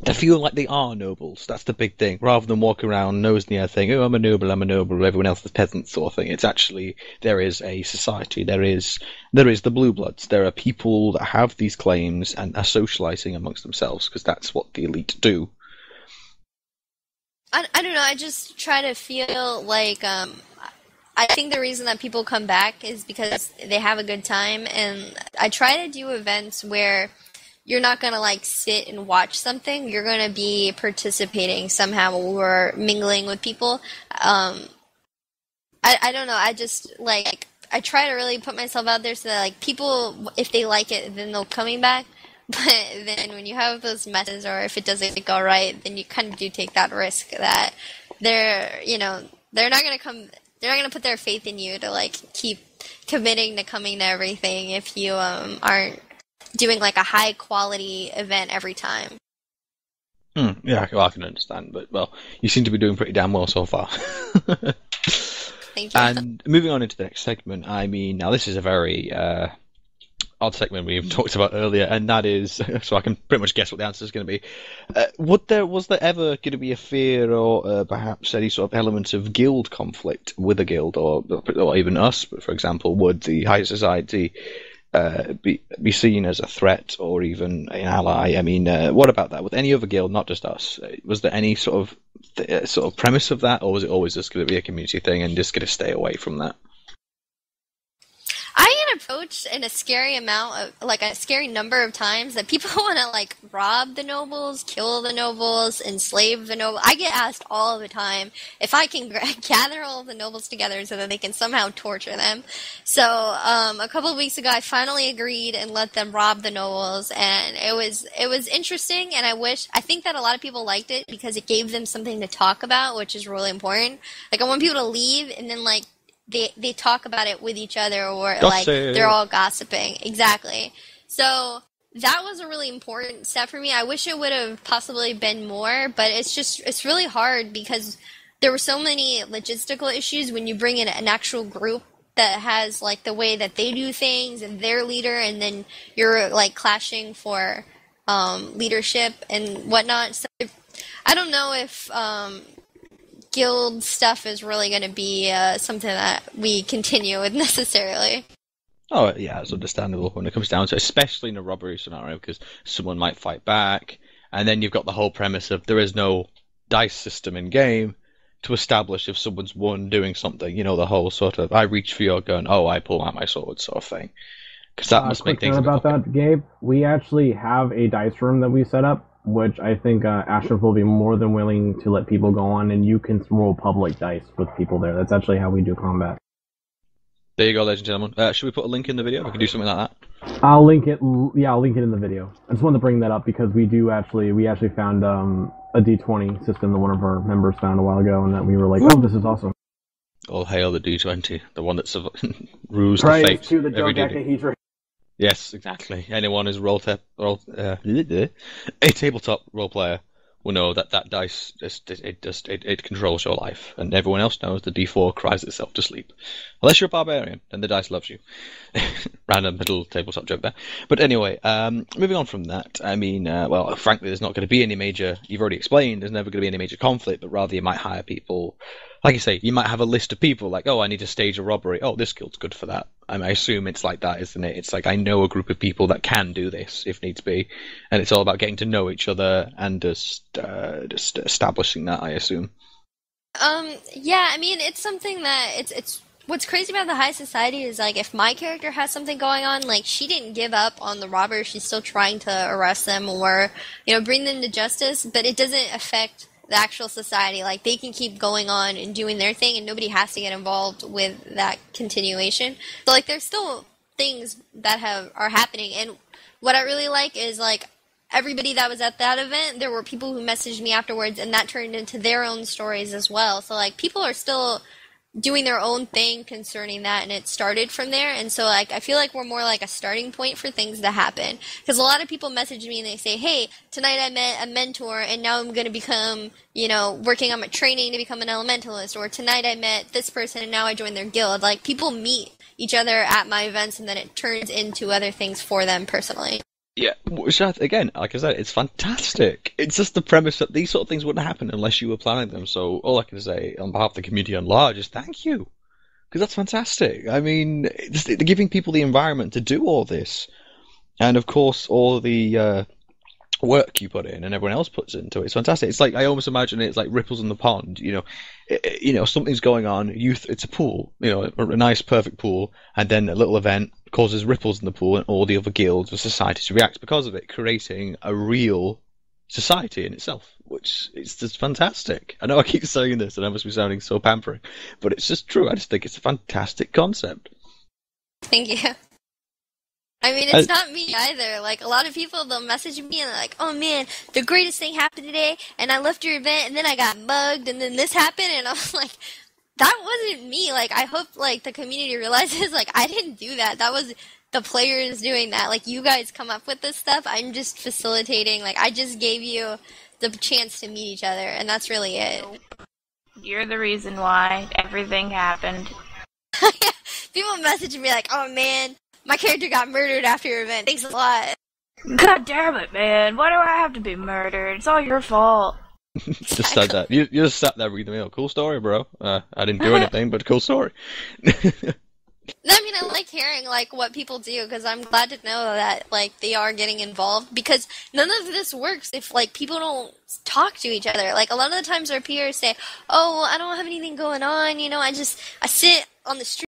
they feel like they are nobles. That's the big thing. Rather than walk around nose in the air saying, "Oh, I'm a noble, everyone else is peasants," sort of thing. It's actually, there is a society. There is the blue bloods. There are people that have these claims and are socializing amongst themselves because that's what the elite do. I don't know. I just try to feel like I think the reason that people come back is because they have a good time, and I try to do events where you're not going to like sit and watch something. You're going to be participating somehow or mingling with people. I don't know. I just like, I try to really put myself out there so that like people, if they like it, then they'll coming back. But then when you have those messes or if it doesn't go right, then you kind of do take that risk that they're not going to put their faith in you to like keep committing to coming to everything if you aren't doing like a high quality event every time. Yeah, well, I can understand, but well, you seem to be doing pretty damn well so far. Thank you. And moving on into the next segment, I mean, now this is a very odd segment we've talked about earlier, and that is, so I can pretty much guess what the answer is going to be. Was there ever going to be a fear or perhaps any sort of element of guild conflict with a guild, or even us, for example? Would the high society be seen as a threat or even an ally? I mean, what about that with any other guild, not just us? Was there any sort of premise of that, or was it always just going to be a community thing and just going to stay away from that? I get approached in a scary number of times that people want to like rob the nobles, kill the nobles, enslave the nobles. I get asked all the time if I can gather all of the nobles together so that they can somehow torture them. So a couple of weeks ago, I finally agreed and let them rob the nobles, and it was interesting. And I think that a lot of people liked it because it gave them something to talk about, which is really important. Like I want people to leave and then like they talk about it with each other, or like they're all gossiping. Exactly. So that was a really important step for me. I wish it would have possibly been more, but it's really hard because there were so many logistical issues when you bring in an actual group that has like the way that they do things and their leader, and then you're like clashing for leadership and whatnot. So I don't know if guild stuff is really going to be something that we continue with necessarily. Oh, yeah, it's understandable when it comes down to it, especially in a robbery scenario, because someone might fight back, and then you've got the whole premise of there is no dice system in game to establish if someone's won doing something. You know, the whole sort of, I reach for your gun, oh, I pull out my sword sort of thing. Because that must make things about that, Gabe. We actually have a dice room that we set up, which I think Ashenfold will be more than willing to let people go on, and you can roll public dice with people there. That's actually how we do combat. There you go, ladies and gentlemen. Should we put a link in the video? We can do something like that. I'll link it. Yeah, I'll link it in the video. I just wanted to bring that up because we actually found a D20 system that one of our members found a while ago, and that we were like, oh, this is awesome. All hail the D20, the one that's rules the fate. To the dodecahedron. Yes, exactly. Anyone who's a tabletop role player will know that dice it controls your life, and everyone else knows the D4 cries itself to sleep. Unless you're a barbarian, then the dice loves you. Random little tabletop joke there. But anyway, moving on from that, I mean, well, frankly, there's not going to be any major. You've already explained there's never going to be any major conflict, but rather you might hire people. Like you say, you might have a list of people like, oh, I need to stage a robbery. Oh, this guild's good for that. I assume it's like that, isn't it? It's like I know a group of people that can do this if needs be, and it's all about getting to know each other and just establishing that, I assume. Yeah, I mean, it's something that it's what's crazy about the high society is like if my character has something going on, like she didn't give up on the robbers. She's still trying to arrest them or bring them to justice, but it doesn't affect the actual society. Like they can keep going on and doing their thing, and nobody has to get involved with that continuation. So like there's still things that are happening, and what I really like is like everybody that was at that event, there were people who messaged me afterwards, and that turned into their own stories as well. So like people are still doing their own thing concerning that, and it started from there. And so like I feel like we're more like a starting point for things to happen, because a lot of people message me and they say, hey, tonight I met a mentor and now I'm going to become working on my training to become an elementalist, or tonight I met this person and now I joined their guild. Like people meet each other at my events, and then it turns into other things for them personally. Yeah, which again, like I said, it's fantastic. It's just the premise that these sort of things wouldn't happen unless you were planning them. So all I can say on behalf of the community at large is thank you, because that's fantastic. I mean, they're giving people the environment to do all this, and of course, all the work you put in and everyone else puts into it. It's fantastic. It's like I almost imagine it's like ripples in the pond. Something's going on. It's a pool. A nice, perfect pool, and then a little event causes ripples in the pool, and all the other guilds or societies react because of it, creating a real society in itself, which is just fantastic. I know I keep saying this, and I must be sounding so pampering, but it's just true. I just think it's a fantastic concept. Thank you. I mean, it's not me either. Like, a lot of people, they'll message me and they're like, oh man, the greatest thing happened today, and I left your event, and then I got mugged, and then this happened, and I was like, that wasn't me. Like, I hope, like, the community realizes, like, I didn't do that. That was the players doing that. Like, you guys come up with this stuff. I'm just facilitating. Like, I just gave you the chance to meet each other, and that's really it. You're the reason why everything happened. People message me like, oh man, my character got murdered after your event. Thanks a lot. God damn it, man. Why do I have to be murdered? It's all your fault. Just said that. You just sat there reading me. Cool story, bro. I didn't do anything, but cool story. I mean, I like hearing, like, what people do, because I'm glad to know that, like, they are getting involved, because none of this works if, like, people don't talk to each other. Like, a lot of the times our peers say, oh, I don't have anything going on, I sit on the street